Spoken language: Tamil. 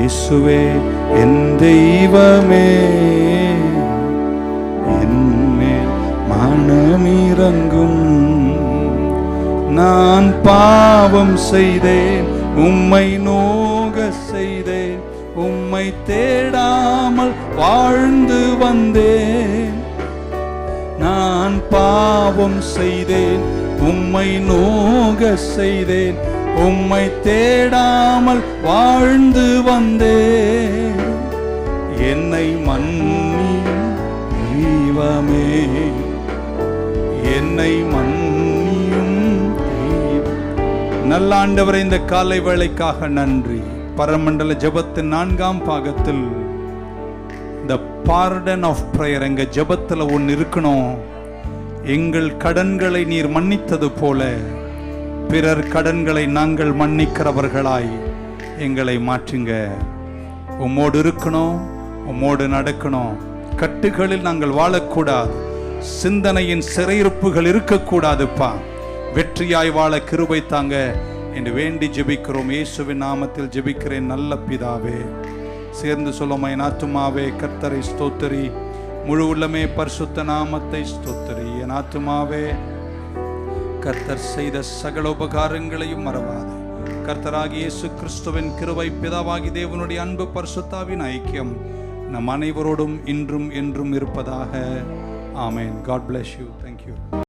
இயேசுவே என் தெய்வமே, என்மேல் மனமிரங்கும். நான் பாவம் செய்தேன், உம்மை நோக செய்தேன், உம்மை தேடாமல் வாழ்ந்து வந்தேன். நான் பாவம் செய்தேன், உம்மை நோக செய்தேன், உம்மை தேடாமல் வாழ்ந்து வந்தேன். என்னை மன்னியும் தெய்வமே, என்னை மன்னியும் தெய்வம். நல்ல ஆண்டவரே, இந்த காலை வேளைக்காக நன்றி. பரமண்டல ஜெபத்தின் 4ஆம் பாகத்தில் the pardon of prayer, எங்க ஜெபத்துல ஒன்று இருக்கணும். எங்கள் கடன்களை நீர் மன்னித்தது போல பிறர் கடன்களை நாங்கள் மன்னிக்கிறவர்களாய் எங்களை மாற்றுங்க. உம்மோடு இருக்கணும், உம்மோடு நடக்கணும். கட்டுகளில் நாங்கள் வாழக்கூடாது, சிந்தனையின் சிறையிருப்புகள் இருக்கக்கூடாதுப்பா. வெற்றியாய் வாழ கிருபை தாங்க என்று வேண்டி ஜெபிக்கிறோம். இயேசுவின் நாமத்தில் ஜெபிக்கிறேன் நல்ல பிதாவே. சேர்ந்து சொல்லுமா, என் ஆத்துமாவே கர்த்தரை ஸ்தோத்திரி, முழு உள்ளமே பரிசுத்த நாமத்தை ஸ்தோத்திரி. என் ஆத்துமாவே கர்த்தர் செய்த சகல உபகாரங்களையும் மறவாது. கர்த்தராகிய இயேசு கிறிஸ்துவின் கிருபை, பிதாவாகி தேவனுடைய அன்பு, பரிசுத்தாவின் ஐக்கியம் நம் அனைவரோடும் இன்றும் என்றும் இருப்பதாக. ஆமென். God bless you. Thank you.